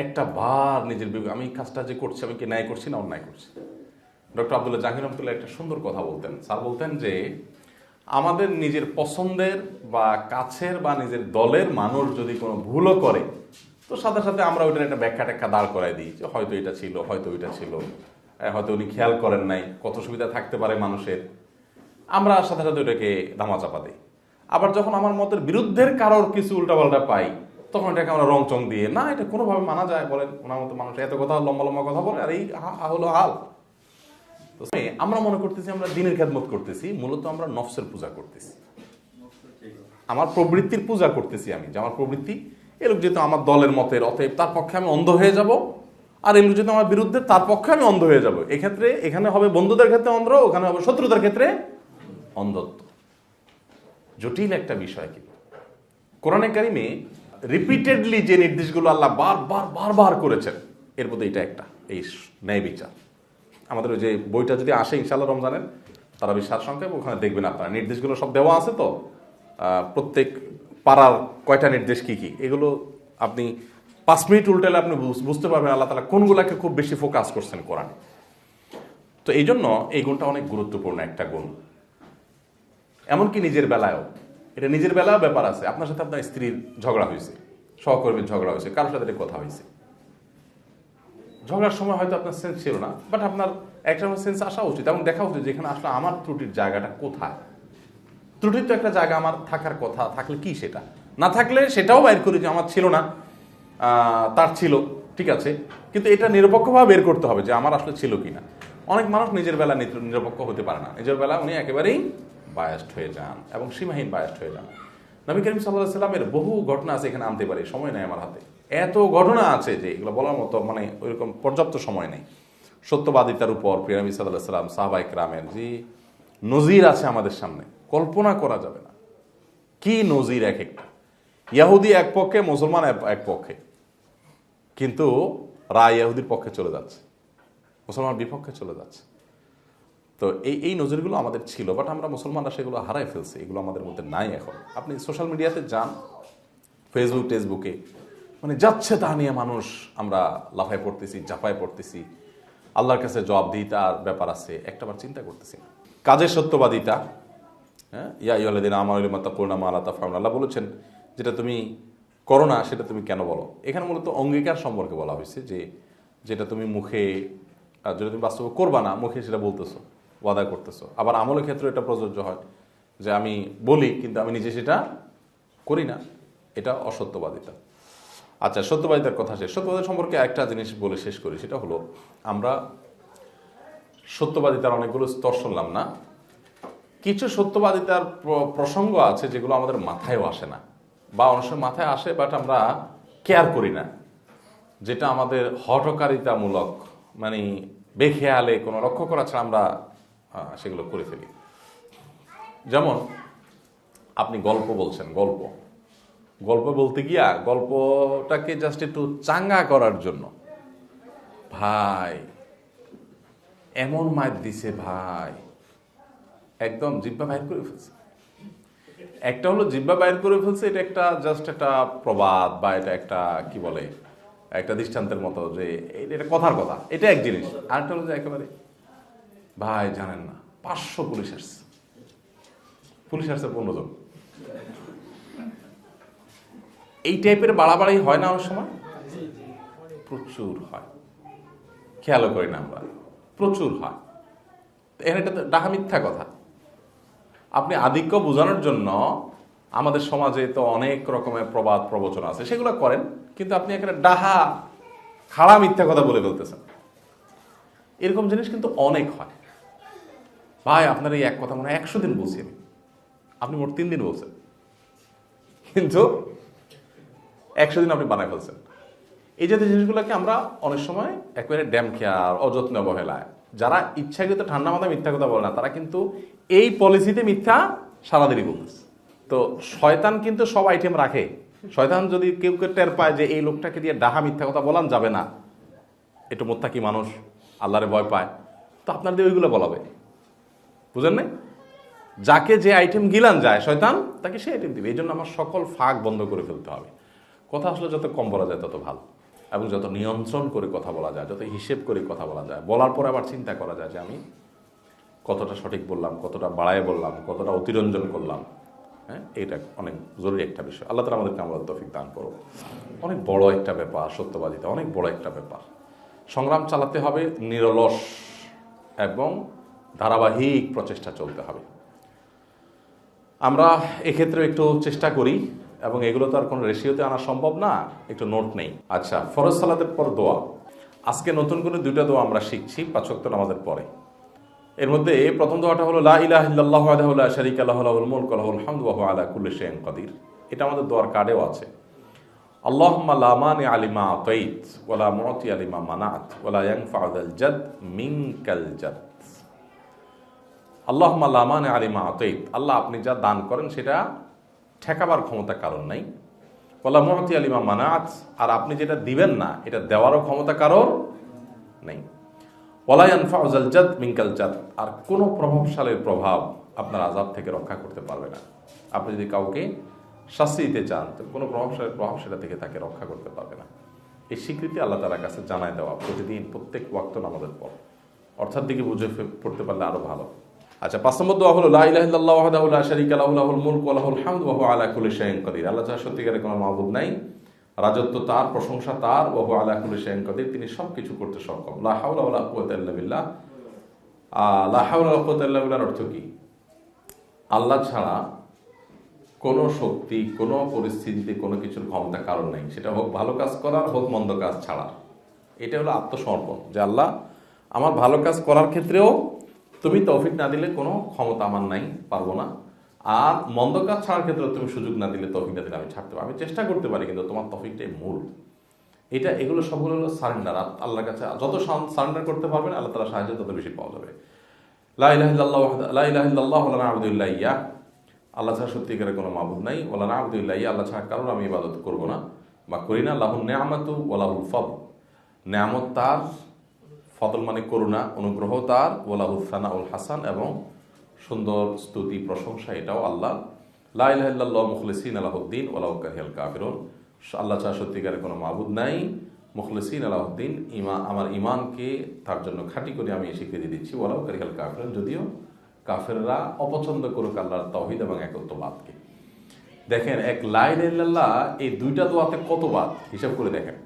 একটা বার নিজের আমি কাজটা যে করছি, আমি কি ন্যায় করছি না অন্যায় করছি? ডক্টর আব্দুল্লাহ জাহাঙ্গীর রহমতুল্লাহ একটা সুন্দর কথা বলতেন। স্যার বলতেন যে আমাদের নিজের পছন্দের বা কাছের বা নিজের দলের মানুষ যদি কোনো ভুলও করে, তো সাথে সাথে আমরা ওইটার একটা ব্যাখ্যা ট্যাখ্যা দাঁড় করাই দিই যে হয়তো এটা ছিল, হয়তো ওইটা ছিল, হয়তো উনি খেয়াল করেন নাই, কত সুবিধা থাকতে পারে মানুষের, আমরা সাথে সাথে ওইটাকে ধামাচাপা দিই। আবার যখন আমার মতের বিরুদ্ধের কারোর কিছু উল্টাপাল্টা পাই, তখন এটাকে আমরা রং চং দিয়ে, না এটা কোনোভাবে মানা যায়, বলেন ওনার মতো মানুষ এত কথা লম্বা লম্বা কথা বলে, আর এই হলো হাল। আমরা মনে করতেছি আমরা দ্বীনের খেদমত করতেছি, মূলত আমরা নফসের পূজা করতেছি, আমার প্রবৃত্তির পূজা করতেছি। আমি যে আমার প্রবৃত্তি, এ লোক যেহেতু আমার দলের মতের, অতএব তার পক্ষে আমি অন্ধ হয়ে যাব, আর এই লোক যেহেতু আমার বিরুদ্ধে, তার পক্ষে আমি অন্ধ হয়ে যাব। এক্ষেত্রে এখানে হবে বন্ধুদের ক্ষেত্রে অন্ধ, ওখানে হবে শত্রুতার ক্ষেত্রে অন্ধত্ব। জটিল একটা বিষয়। কি কোরআনে কারিমে রিপিটেডলি যে নির্দেশগুলো আল্লাহ বারবার করেছেন, এর মধ্যে এটা একটা, এই ন্যায় বিচার। আমাদের ওই যে বইটা যদি আসে ইনশাআল্লাহ রমজানের তারা বিশ্বাস সংখ্যা, ওখানে দেখবেন আপনারা নির্দেশগুলো সব দেওয়া আছে। তো প্রত্যেক পাড়ার কয়টা নির্দেশ কি কি, এগুলো আপনি 5 মিনিট উল্টালে আপনি বুঝতে পারবেন আল্লাহ তাআলা কোনগুলোকে খুব বেশি ফোকাস করছেন কোরআনে। তো এই জন্য এই গুণটা অনেক গুরুত্বপূর্ণ একটা গুণ। এমনকি নিজের বেলায়ও, এটা নিজের বেলায়ও ব্যাপার আছে। আপনার সাথে আপনার স্ত্রীর ঝগড়া হয়েছে, সহকর্মীর ঝগড়া হয়েছে, কারোর সাথে কথা হয়েছে, ঝগড়ার সময় হয়তো আপনার সেন্স ছিল না, বাট আপনার একটা সেন্স আসা উচিত এবং দেখা উচিত যেখানে আসলে আমার ত্রুটির জায়গাটা কোথায়। ত্রুটির তো একটা জায়গা আমার থাকার কথা, থাকলে কি সেটা, না থাকলে সেটাও বাইর করি যে আমার ছিল না, তার ছিল, ঠিক আছে, কিন্তু এটা নিরপেক্ষভাবে বের করতে হবে যে আমার আসলে ছিল কিনা। অনেক মানুষ নিজের বেলা নিরপেক্ষ হতে পারে না, নিজের বেলা উনি একেবারেই বায়াসড হয়ে যান এবং সীমাহীন বায়াসড হয়ে যান। নবী করিম সাল্লাল্লাহু আলাইহি সাল্লামের বহু ঘটনা আছে, এখানে আনতে পারি, সময় নেই আমার হাতে, এত ঘটনা আছে যে এগুলো বলার মতো মানে ওইরকম পর্যাপ্ত সময় নেই। সত্যবাদিতার উপর প্রিয় নবী সাল্লাল্লাহু আলাইহি সাল্লাম, সাহাবায়ে কেরামের যে নজির আছে আমাদের সামনে, কল্পনা করা যাবে না কি নজির। এক একটা ইহুদি এক পক্ষে, মুসলমান এক পক্ষে, কিন্তু রায় ইহুদির পক্ষে চলে যাচ্ছে, মুসলমান বিপক্ষে চলে যাচ্ছে। তো এই নজিরগুলো আমাদের ছিল, বাট আমরা মুসলমানরা সেগুলো হারাই ফেলছি, এগুলো আমাদের মধ্যে নাই এখন। আপনি সোশ্যাল মিডিয়াতে যান, ফেসবুক টেসবুকে, মানে যাচ্ছে তা নিয়ে মানুষ আমরা লাফায় পড়তেছি, ঝাঁপায় পড়তেছি। আল্লাহর কাছে জবাবদিহিতার ব্যাপার আছে, একটাবার চিন্তা করতেছি না। কাজের সত্যবাদিতা, হ্যাঁ, ইয়া আইয়ুহাল্লাযীনা আমানু লিমা তাকুলুনা মা লা তাফআলুন, আল্লাহ বলেছেন যেটা তুমি করো না সেটা তুমি কেন বলো। এখানে মূলত অঙ্গীকার সম্পর্কে বলা হয়েছে যে যেটা তুমি মুখে, যেটা তুমি বাস্তবে করবা না, মুখে সেটা বলতেছো, ওয়াদা করতেছো। আবার আমলের ক্ষেত্রে এটা প্রযোজ্য হয় যে আমি বলি কিন্তু আমি নিজে সেটা করি না, এটা অসত্যবাদিতা। আচ্ছা, সত্যবাদিতার কথা শেষ। সত্যবাদিতা সম্পর্কে একটা জিনিস বলে শেষ করি, সেটা হলো আমরা সত্যবাদিতার অনেকগুলো স্তর শুনলাম না। কিছু সত্যবাদিতার প্রসঙ্গ আছে যেগুলো আমাদের মাথায়ও আসে না, বা অনেক সময় মাথায় আসে বাট আমরা কেয়ার করি না, যেটা আমাদের হঠকারিতামূলক, মানে বেখেয়ালে কোনো লক্ষ্য করা ছাড়া আমরা সেগুলো করে ফেলি। যেমন আপনি গল্প বলছেন, গল্প বলতে গিয়া গল্পটাকে জাস্ট একটু চাঙ্গা করার জন্য ভাই এমন মাইর দিছে, ভাই একদম জিব্বা বাইর করে ফেলছে। একটা হলো জিব্বা বাইর করে ফেলছে, এটা একটা জাস্ট একটা প্রবাদ, বা এটা একটা কি বলে একটা দৃষ্টান্তের মতো যে এটা কথার কথা, এটা এক জিনিস। আরেকটা হলো যে একেবারে ভাই জানেন না 500 পুলিশ আসছে 15 জন। এই টাইপের বাড়াবাড়ি হয় না অনেক সময়? প্রচুর হয়, খেয়ালও করি না আমরা, প্রচুর হয়। এটা তো ডাহা মিথ্যা কথা। আপনি আধিক্য বোঝানোর জন্য আমাদের সমাজে তো অনেক রকমের প্রবাদ প্রবচন আছে, সেগুলো করেন, কিন্তু আপনি এখানে ডাহা খাড়া মিথ্যা কথা বলে ফেলতেছেন। এরকম জিনিস কিন্তু অনেক হয়। ভাই আপনার এই এক কথা মনে হয় 100 দিন বলছি আমি, আপনি মোট 3 দিন বলছেন, কিন্তু 100 দিন আপনি বানায় ফেলছেন। এই জাতীয় জিনিসগুলোকে আমরা অনেক সময় একেবারে ড্যাম খেয়ার, অযত্ন অবহেলায়, যারা ইচ্ছাকৃত ঠান্ডা মাথায় মিথ্যা কথা বলে না, তারা কিন্তু এই পলিসিতে মিথ্যা সারাদিনই বলতেছে। তো শয়তান কিন্তু সব আইটেম রাখে। শয়তান যদি কেউ টের পায় যে এই লোকটাকে দিয়ে ডাহা মিথ্যা কথা বলান যাবে না, একটু মোত্তাকি মানুষ, আল্লাহরে ভয় পায়, তো আপনার দিয়ে ওইগুলো বলাবে। বুঝেন নাই? যাকে যে আইটেম গিলান যায় শয়তান, তাকে সে আইটেম দিবে। এই জন্য আমার সকল ফাঁক বন্ধ করে ফেলতে হবে। কথা আসলে যত কম বলা যায় তত ভালো, এবং যত নিয়ন্ত্রণ করে কথা বলা যায়, যত হিসেব করে কথা বলা যায়, বলার পরে আবার চিন্তা করা যায় যে আমি কতটা সঠিক বললাম, কতটা বাড়ায় বললাম, কতটা অতিরঞ্জন করলাম। হ্যাঁ, এটা অনেক জরুরি একটা বিষয়। আল্লাহ তাআলা আমাদেরকে আমলের তৌফিক দান করো। অনেক বড় একটা ব্যাপার সত্যবাদিতা, অনেক বড় একটা ব্যাপার। সংগ্রাম চালাতে হবে, নিরলস এবং ধারাবাহিক প্রচেষ্টা চলতে হবে। আমরা এক্ষেত্রে একটু চেষ্টা করি, এবং এগুলো তো আর কোনো রেশিওতে আনা সম্ভব না, একটু নোট নেই। আচ্ছা, ফরজ সালাতের পর দোয়া। আজকে নতুন করে 2টা দোয়া আমরা শিখছি 5 ওয়াক্ত নামাজের পরে। এর মধ্যে প্রথম দোয়াটা হলো লা ইলাহা ইল্লাল্লাহু ওয়াহদাহু লা শারীকা লাহু লাহুল মুলকু ওয়া লাহুল হামদু ওয়া হুয়া আলা কুল্লি শাইইন কাদির। এটা আমাদের দোয়ার কার্ডেও আছে। আল্লাহুম্মা লা মানিআ লিমা আতাইত ওয়া লা মু'তিয়া লিমা মানাত ওয়া লা ইয়ানফা'ু যাল জাদ মিনকাল জাদ। আল্লাহুম্মা লা মানিআ লিমা আতাইত, আল্লাহ আপনি যা দান করেন সেটা ঠেকাবার ক্ষমতা কারণ নাই। ওয়া লা মু'তিয়া লিমা মানাত, আর আপনি যেটা দিবেন না এটা দেওয়ারও ক্ষমতা কারোর নেই। ওয়ালা ইয়ানফা'ু যাল জাদ মিনকাল জাদ, আর কোনো প্রভাবশালীর প্রভাব আপনার আযাব থেকে রক্ষা করতে পারবে না। আপনি যদি কাউকে শাস্তি দিতে চান, তো কোনো প্রভাবশালীর প্রভাব সেটা থেকে তাকে রক্ষা করতে পারবে না। এই স্বীকৃতি আল্লাহ তাআলার কাছে জানায় দেওয়া প্রতিদিন প্রত্যেক ওয়াক্ত নামাজের পর, অর্থাৎ দিকে বুঝে পড়তে পারলে আরো ভালো। আচ্ছা, 5 নম্বর দোয়া হলো লা ইলাহা ইল্লাল্লাহু ওয়াহদাহু লা শারীকা লাহু লাহুল মুলকু ওয়া লাহুল হামদু ওয়া হুয়া আলা কুল্লি শাইইন কাদির। আল্লাহ ছাড়া সত্যিকারের কোনো মাবুদ নাই, রাজত্ব তার, প্রশংসা তার, ওয়া হুয়া আলা কুল্লি শাইইন কাদির, তিনি সবকিছু করতে সক্ষম। লা হাওলা ওয়া লা কুওয়াতা ইল্লা বিল্লাহ। লা হাওলা ওয়া লা কুওয়াতা ইল্লা বিল্লাহর অর্থ কি? আল্লাহ ছাড়া কোনো শক্তি, কোনো পরিস্থিতিতে কোনো কিছুর ক্ষমতা কারণ নাই, সেটা হোক ভালো কাজ করার, হোক মন্দ কাজ ছাড়ার। এটা হলো আত্মসমর্পণ, যে আল্লাহ আমার ভালো কাজ করার ক্ষেত্রেও তুমি তৌফিক না দিলে কোনো ক্ষমতা আমার নাই, পারবো না, আর মন্দ কাজ ছাড়ার ক্ষেত্রে তুমি সুযোগ না দিলে, তৌফিক না দিলে আমি ছাড়তে পারবো। আমি চেষ্টা করতে পারি, কিন্তু তোমার তৌফিকটাই মূল। এগুলো সবগুলো হলো সারেন্ডার। আল্লাহর কাছে যত সারেন্ডার করতে পারবেন, আল্লাহ তাআলার সাহায্য তত বেশি পাওয়া যাবে। লা ইলাহা ইল্লাল্লাহু ওয়া লা না'বুদু ইল্লা ইয়্যাহ, আল্লাহ ছাড়া সত্যিকারের কোনো মাবুদ নাই। ওয়া লা না'বুদু ইল্লা ইয়্যাহ, আল্লাহ ছাড়া কারোর আমি ইবাদত করব না বা করি না। লাহুন নি'মাতু ওয়া লাহুল ফদল, নিয়ামত তার, ফদল মানে করুণা, অনুগ্রহ তার, ওয়া লাহুস সানাউল হাসান, এবং সুন্দর স্তুতি প্রশংসা এটাও আল্লাহ। লা ইলাহা ইল্লাল্লাহু মুখলিসিনা লাহুদ্দিন ওয়া লাউ কারিহাল কাফিরুন, আল্লাহ ছাড়া সত্যিকারের কোনো মাবুদ নাই, মুখলিসিনা লাহুদ্দিন, আমার ঈমানকে তার জন্য খাঁটি করে আমি স্বীকৃতি দিচ্ছি, ওয়া লাউ কারিহাল কাফিরুন, যদিও কাফেররা অপছন্দ করুক আল্লাহর তাওহীদ এবং একত্ববাদকে। দেখেন, এক লা ইলাহা ইল্লাল্লাহ এই 2টা দোয়াতে কতবার হিসাব করে দেখেন,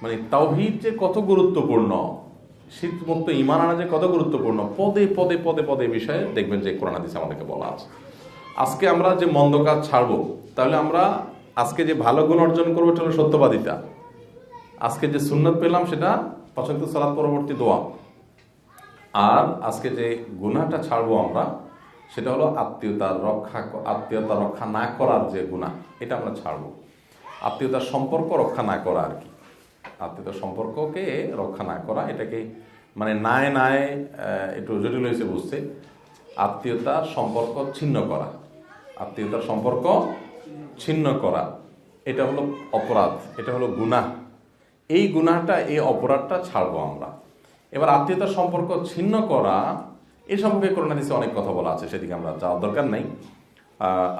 মানে তাওহীদ যে কত গুরুত্বপূর্ণ, শীতমুক্ত ঈমান আনা যে কত গুরুত্বপূর্ণ, পদে পদে পদে পদে বিষয়ে দেখবেন যে কোরআন হাদিসে আমাদেরকে বলা আছে। আজকে আমরা যে মন্দ কাজ ছাড়বো, তাহলে আমরা আজকে যে ভালো গুণ অর্জন করবো এটা হলো সত্যবাদিতা। আজকে যে সুন্নত পেলাম সেটা পাঁচ ওয়াক্ত সালাত পরবর্তী দোয়া। আর আজকে যে গুনাহটা ছাড়বো আমরা সেটা হলো আত্মীয়তা রক্ষা না করার যে গুনাহ, এটা আমরা ছাড়বো। আত্মীয়তার সম্পর্ক রক্ষা না করা আর কি, আত্মীয়তার সম্পর্ককে রক্ষা না করা, এটাকে মানে নাই একটু জটিল হয়েছে বুঝতে। আত্মীয়তার সম্পর্ক ছিন্ন করা, আত্মীয়তার সম্পর্ক ছিন্ন করা, এটা হলো অপরাধ, এটা হলো গুনাহ। এই গুনাহটা, এই অপরাধটা ছাড়বো আমরা। এবার আত্মীয়তার সম্পর্ক ছিন্ন করা, এই সম্পর্কে কোরআন হাদিসে অনেক কথা বলা আছে, সেদিকে আমরা যাওয়ার দরকার নেই।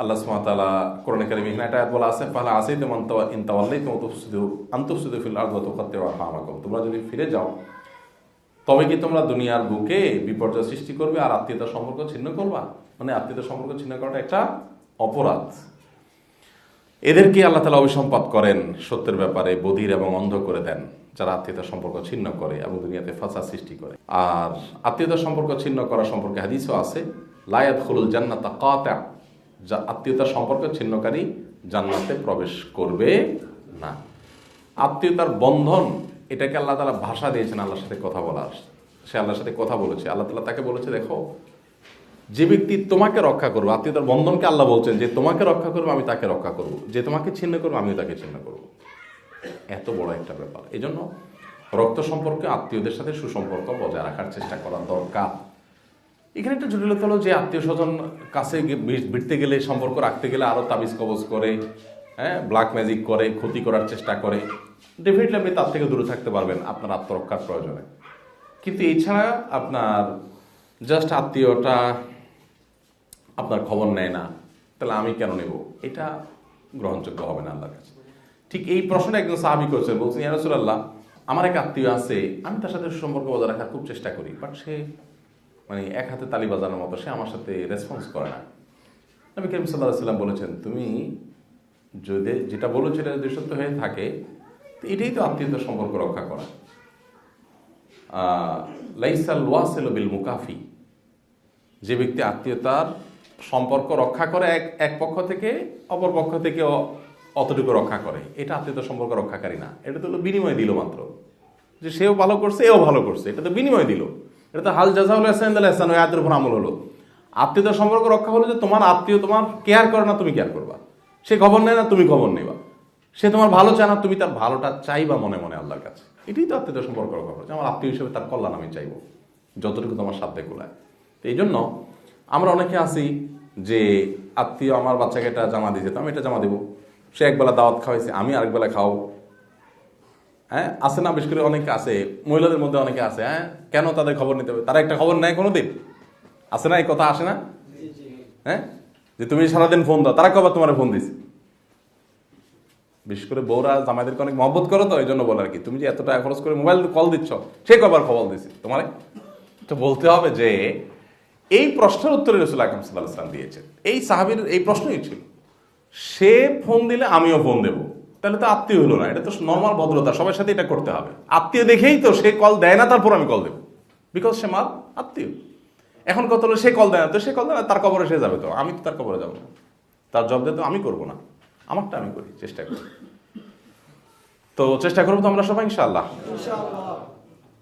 আল্লাহ সুবহানাহু ওয়া তাআলা কোরআনে কারীমে এখানে একটা আয়াত বলা আছে, ফালা আসাইতুম ইন তাওয়াল্লাইতুম আন তুফসিদু ফিল আরদি ওয়া তুকাত্তিউ আরহামাকুম। তোমরা যদি ফিরে যাও তবে কি তোমরা দুনিয়ার বুকে বিপর্যয় সৃষ্টি করবে আর আত্মীয়তার সম্পর্ক ছিন্ন করবা? মানে আত্মীয়তার সম্পর্ক ছিন্ন করাটা একটা অপরাধ। এদেরকে আল্লাহ তাআলা অভিসম্পাত করেন সত্যের ব্যাপারে, বধির এবং অন্ধ করে দেন যারা আত্মীয়তার সম্পর্ক ছিন্ন করে এবং দুনিয়াতে ফাসাদ সৃষ্টি করে। আর আত্মীয়তার সম্পর্ক ছিন্ন করা সম্পর্কে হাদিসও আছে, লা ইয়াদখুলুল জান্নাতা কাতি', যা আত্মীয়তার সম্পর্ক ছিন্নকারী জান্নাতে প্রবেশ করবে না। আত্মীয়তার বন্ধন, এটাকে আল্লাহ তাআলা ভাষা দিয়েছেন আল্লাহর সাথে কথা বলার। সে আল্লাহর সাথে কথা বলেছে, আল্লাহ তাআলা তাকে বলেছে, দেখো যে ব্যক্তি তোমাকে রক্ষা করবে, আত্মীয়তার বন্ধনকে আল্লাহ বলছেন যে তোমাকে রক্ষা করবে আমি তাকে রক্ষা করব, যে তোমাকে ছিন্ন করবে আমিও তাকে ছিন্ন করব। এত বড় একটা ব্যাপার। এই জন্য রক্ত সম্পর্কে আত্মীয়দের সাথে সুসম্পর্ক বজায় রাখার চেষ্টা করা দরকার। এখানে একটা জটিলতা হলো যে আত্মীয় স্বজন কাছে ভিড়তে গেলে, সম্পর্ক রাখতে গেলে আরো তাবিজ কবজ করে, ব্ল্যাক ম্যাজিক করে, ক্ষতি করার চেষ্টা করে। ডেফিনেটলি আপনি তার থেকে দূরে থাকতে পারবেন আপনার আত্মরক্ষার প্রয়োজনে। কিন্তু এছাড়া আপনার জাস্ট আত্মীয়টা আপনার খবর নেয় না, তাহলে আমি কেন নেব, এটা গ্রহণযোগ্য হবে না আল্লাহর কাছে। ঠিক এই প্রশ্নটা একজন সাহাবী করেছেন, বলছেন ইয়া রাসূলুল্লাহ, আমার এক আত্মীয় আছে, আমি তার সাথে সম্পর্ক বজায় রাখার খুব চেষ্টা করি, বাট সে মানে এক হাতে তালি বাজানোর মতো, সে আমার সাথে রেসপন্স করে না। নবী করিম সাল্লাল্লাহু আলাইহি ওয়াসাল্লাম বলেছেন, তুমি যদি যেটা বলেছো এটা যদি সত্য হয়ে থাকে, তো এটাই তো আত্মীয়তার সম্পর্ক রক্ষা করা। লাইসাল ওয়াসিলু বিল মুকাফি, যে ব্যক্তি আত্মীয়তার সম্পর্ক রক্ষা করে এক পক্ষ থেকে, অপর পক্ষ থেকে অতটুকু রক্ষা করে, এটা আত্মীয়তার সম্পর্ক রক্ষাকারী না। এটা তো বিনিময় দিল মাত্র, যে সেও ভালো করছে এও ভালো করছে, এটা তো বিনিময় দিল। এটা তো হাল জাযাউল ইহসান ইল্লাল ইহসান, ওই আয়াতের উপর আমল হলো। আত্মীয়তার সম্পর্ক রক্ষা হলো যে তোমার আত্মীয় তোমার কেয়ার করে না, তুমি কেয়ার করবা। সে খবর নেয় না, তুমি খবর নেবা। সে তোমার ভালো চায় না, তুমি তার ভালোটা চাইবা মনে মনে আল্লাহর কাছে। এটাই তো আত্মীয়তার সম্পর্ক রক্ষা করা, আমার আত্মীয় হিসেবে তার কল্যাণ আমি চাইবো যতটুকু তোমার সাধ্যে কুলায়। তো এই জন্য আমরা অনেকে আছি যে আত্মীয় আমার বাচ্চাকে এটা জামা দিয়েছে, তো আমি এটা জামা দেবো। সে একবেলা দাওয়াত খাওয়াইছে, আমি আরেকবেলা খাওয়াবো। আছে না, বিশেষ করে অনেকে আছে, মহিলাদের মধ্যে অনেকে আছে, কেন তাদের খবর নিতে হবে? তারা একটা খবর নেয় কোনোদিন? আছে না, এই কথা আসে না? যে তুমি সারাদিন ফোন দাও, তারা কবার তোমার ফোন দিছে? বিশেষ করে বউরা জামাইদেরকে অনেক মহব্বত করো, তো এই জন্য বলে আর কি, তুমি যে এত টাকা খরচ করে মোবাইল কল দিচ্ছ, সে কবার খবর দিছে তোমারে? তো বলতে হবে যে এই প্রশ্নের উত্তরে রাসূল আকরাম সাল্লাল্লাহু আলাইহি ওয়াসাল্লাম দিয়েছেন। এই সাহাবীর এই প্রশ্নই ছিল, সে ফোন দিলে আমিও ফোন দেবো, তাহলে তো আত্মীয় হলো না। এটা তো নর্মাল ভদ্রতা, সবার সাথে এটা করতে হবে। আত্মীয় দেখেই তো সে কল দেয় না, তারপর আমি কল দেবো, বিকজ সে আমার আত্মীয়। এখন কত হলো, সে কল দেয় না, তো সে কল দেয় না, তার কবরে সে যাবে, তো আমি তো তার কবরে যাবো না, তার জব দিয়ে তো আমি করবো না, আমারটা আমি করি, চেষ্টা করি। তো চেষ্টা করবো তো আমরা সবাই ইনশাআল্লাহ।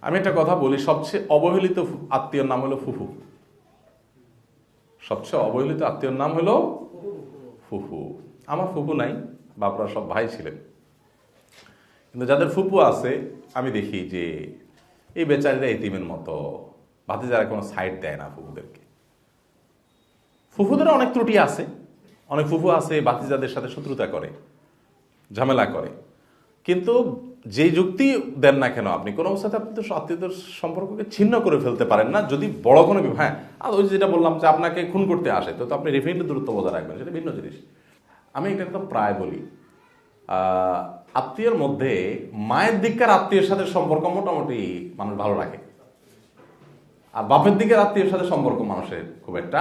আমি একটা কথা বলি, সবচেয়ে অবহেলিত আত্মীয়র নাম হলো ফুফু। সবচেয়ে অবহেলিত আত্মীয়র নাম হলো ফুফু। আমার ফুফু নাই, বাপরা সব ভাই ছিলেন, কিন্তু যাদের ফুফু আছে আমি দেখি যে এই বেচারিরা এতিমের মতো, ভাতিজারা কোনো সাইড দেয় না ফুফুদেরকে। ফুফুদের অনেক ত্রুটি আছে, অনেক ফুফু আছে ভাতিজাদের সাথে শত্রুতা করে, ঝামেলা করে, কিন্তু যে যুক্তি দেন না কেন আপনি, কোনো অবস্থাতে আপনি তো আত্মীয়দের সম্পর্ককে ছিন্ন করে ফেলতে পারেন না, যদি বড় কোনো আর ওই যেটা বললাম যে আপনাকে খুন করতে আসে, তো আপনি ডেফিনেটলি দূরত্ব বজায় রাখবেন, সেটা ভিন্ন জিনিস। আমি এটা তো প্রায় বলি, আত্মীয়ের মধ্যে মায়ের দিককার আত্মীয়ের সাথে সম্পর্ক মোটামুটি মানুষ ভালো রাখে, আর বাপের দিকের আত্মীয়ের সাথে সম্পর্ক মানুষের খুব একটা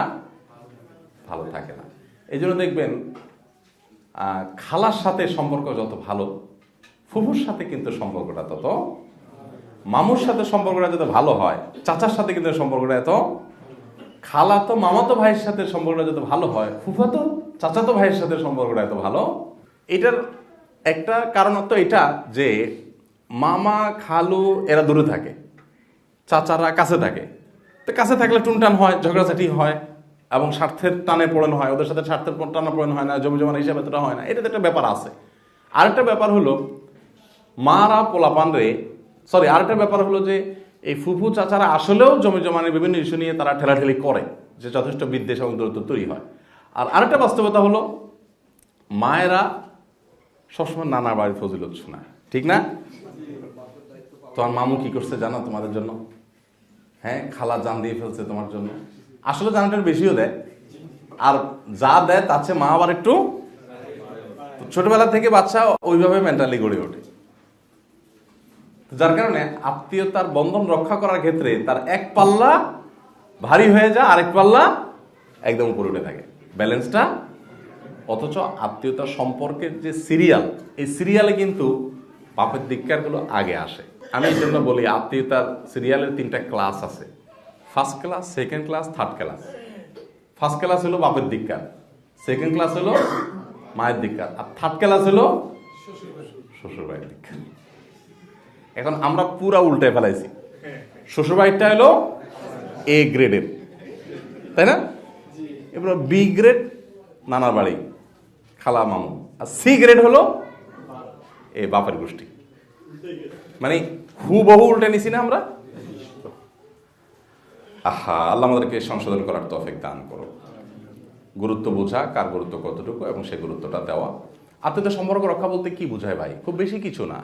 ভালো থাকে না। এই জন্য দেখবেন খালার সাথে সম্পর্ক যত ভালো, ফুফুর সাথে কিন্তু সম্পর্কটা তত, মামুর সাথে সম্পর্কটা যত ভালো হয়, চাচার সাথে কিন্তু সম্পর্কটা এত, খালা তো মামাতো ভাইয়ের সাথে সম্পর্কটা যত ভালো হয়, ফুফা তো চাচাতো ভাইয়ের সাথে সম্পর্কটা এত ভালো। এটার একটা কারণ তো এটা যে মামা খালু এরা দূরে থাকে, চাচারা কাছে থাকে। তো কাছে থাকলে টুনটান হয়, ঝগড়াঝাটি হয় এবং স্বার্থের টানে পড়ানো হয়, ওদের সাথে স্বার্থের টানা পড়ানো হয় না, জমি জমার হিসাবে এতটা হয় না। এটাতে একটা ব্যাপার আছে। আরেকটা ব্যাপার হলো মারা পোলাপান রে, আরেকটা ব্যাপার হলো যে এই ফুফু চাচারা আসলেও জমি জমানের বিভিন্ন ইস্যু নিয়ে তারা ঠেলাঠেলি করে, যে যথেষ্ট বিদ্বেষ এবং দূরত্ব তৈরি হয়। আর আরেকটা বাস্তবতা হলো মায়েরা সবসময় নানা বাড়ির ফজিলত শোনায়, ঠিক না? তোমার মামু কি করছে জানো তোমাদের জন্য? হ্যাঁ, খালা জান দিয়ে ফেলছে তোমার জন্য। আসলে জানাটার বেশিও দেয়, আর যা দেয় তার চেয়ে মা আবার একটু। ছোটবেলা থেকে বাচ্চা ওইভাবে মেন্টালি গড়ে ওঠে, যার কারণে আত্মীয়তার বন্ধন রক্ষা করার ক্ষেত্রে তার এক পাল্লা ভারী হয়ে যায়, আরেক পাল্লা একদম উপরে উঠে থাকে, ব্যালেন্সটা। অথচ আত্মীয়তার সম্পর্কের যে সিরিয়াল, এই সিরিয়ালে কিন্তু বাপের ধিক্কারগুলো আগে আসে। আমি এই জন্য বলি আত্মীয়তার সিরিয়ালের 3টা ক্লাস আছে, first class, second class, third class. First class হলো বাপের ধিক্কার, সেকেন্ড ক্লাস হলো মায়ের ধিক্কার, আর থার্ড ক্লাস হলো শ্বশুরবাড়ির ধিক্কার। এখন আমরা পুরা উল্টে ফেলাইছি, শ্বশুরবাড়িটা হলো এ গ্রেডের, তাই না? এবার বি গ্রেড নানার বাড়ি, খালা মামু, আর সি গ্রেড হলো এ বাপের গোষ্ঠী। মানে হুবহু উল্টে নিছি না আমরা? আহা, আল্লাহ আমাদেরকে সংশোধন করার তৌফিক দান করো। গুরুত্ব বোঝা, কার গুরুত্ব কতটুকু, এবং সেই গুরুত্বটা দেওয়া। আত্মীয়তার সম্পর্ক রক্ষা বলতে কি বোঝায় ভাই? খুব বেশি কিছু না।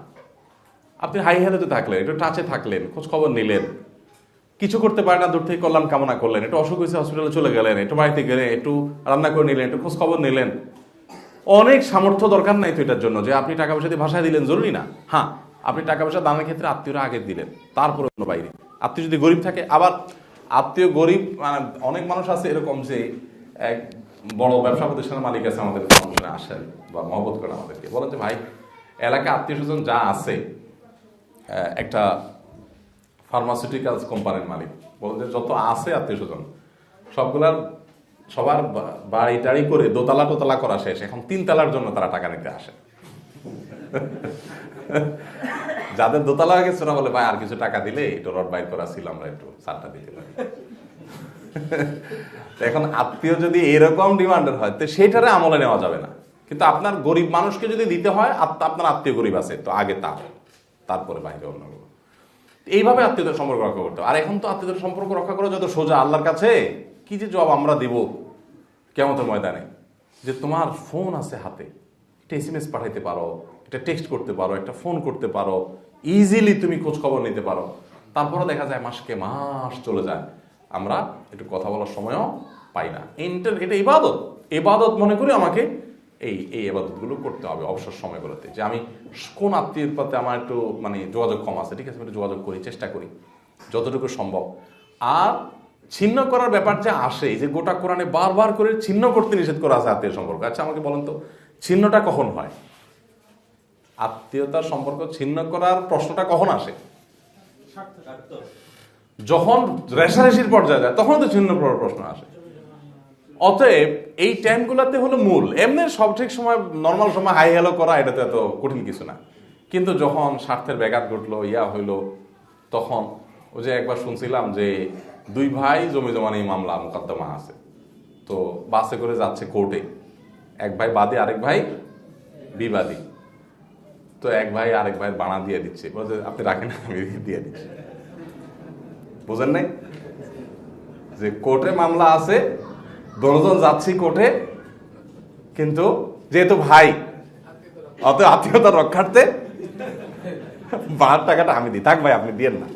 আপনি হাই হেলথে থাকলেন, একটু টাচে থাকলেন, খোঁজ খবর নিলেন, কিছু করতে পারে না দূর থেকে কল্যাণ কামনা করলেন, একটু অসুখ হয়েছে হসপিটালে চলে গেলেন, একটু বাড়িতে গেলেন, একটু রান্না করে নিলেন, একটু খোঁজ খবর নিলেন। অনেক সামর্থ্য দরকার নাই তো এটার জন্য যে আপনি টাকা পয়সা দিয়ে ভাষায় দিলেন, জরুরি না। হ্যাঁ, আপনি টাকা পয়সা দানের ক্ষেত্রে আত্মীয়রা আগে দিলেন, তারপরে অন্য বাইরে। আত্মীয় যদি গরিব থাকে, আবার আত্মীয় গরিব, মানে অনেক মানুষ আছে এরকম যে এক বড় ব্যবসা প্রতিষ্ঠানের মালিক আছে, আমাদের অনুষ্ঠানে আসেন বা মহব্বত করেন, আমাদেরকে বলেন যে ভাই এলাকায় আত্মীয় স্বজন যা আছে, একটা ফার্মাসিউটিক্যালস কোম্পানির মালিক বলেন যে যত আছে আত্মীয় স্বজন সবার বাড়ি টাড়ি করে দোতলা টোতলা করা শেষ, এখন 3 তলার জন্য তারা টাকা নিতে আসে। যাদের দোতলা হয়ে গেছে ওরা বলে ভাই আর কিছু টাকা দিলে একটু রড বাইর করা ছিল, আমরা একটু সারটা দিতে পারি। এখন আত্মীয় যদি এরকম ডিমান্ডের হয় তো সেইটারে আমলে নেওয়া যাবে না। কিন্তু আপনার গরিব মানুষকে যদি দিতে হয়, আপনার আত্মীয় গরিব আছে তো আগে তারপরে বাইরে অন্যগুলো। এইভাবে আত্মীয়তার সম্পর্ক রক্ষা করতে হবে। আর এখন তো আত্মীয়তার সম্পর্ক রক্ষা করা যত সোজা, আল্লাহর কাছে কি যে জবাব আমরা দিব কিয়ামতের ময়দানে, যে তোমার ফোন আছে হাতে, একটা SMS পাঠাইতে পারো, একটা টেক্সট করতে পারো, একটা ফোন করতে পারো, ইজিলি তুমি খোঁজ খবর নিতে পারো। তারপরে দেখা যায় মাসকে মাস চলে যায়, আমরা একটু কথা বলার সময়ও পাই না। এটা ইবাদত মনে করি আমাকে এই ইবাদতগুলো করতে হবে অবসর সময়গুলোতে। যে আমি কোন আত্মীয়ের প্রতি আমার একটু মানে যোগাযোগ কম আছে, ঠিক আছে, আমি একটু যোগাযোগ করি, চেষ্টা করি যতটুকু সম্ভব। আর ছিন্ন করার ব্যাপার যে আসে, যে গোটা কোরআনে বারবার করে ছিন্ন করতে নিষেধ করা আছে আত্মীয় সম্পর্ক। আচ্ছা আমাকে বলেন তো, ছিন্নটা কখন হয়? আত্মীয়তার সম্পর্ক ছিন্ন করার প্রশ্নটা কখন আসে? যখন রেশারেশির পর্যায়ে যায়, তখন তো ছিন্ন করার প্রশ্ন আসে। অতএব এই টাইমগুলোতে হলো মূল। এমনি সব ঠিক সময়, নর্মাল সময় হাই হ্যালো করা এটা তো এত কঠিন কিছু না। কিন্তু যখন স্বার্থের ব্যাঘাত ঘটলো, হইলো, তখন ওই যে একবার শুনছিলাম যে 2 ভাই জমি জমা নিয়ে মামলা মোকদ্দমা আছে, তো বাসে করে যাচ্ছে কোর্টে, এক ভাই বাদী আরেক ভাই বিবাদী। তো এক ভাই আরেক ভাইয়ের বানা দিয়ে দিচ্ছে, বলছে আপনি রাখেন আমি দিয়ে দিচ্ছি। বুঝেন নাই যে কোর্টে মামলা আছে, দুজন যাচ্ছি কোর্টে, কিন্তু যেহেতু ভাই অত আত্মীয়তা রক্ষার্থে 12 টাকাটা আমি দিই, থাক ভাই আপনি দিয়েন না।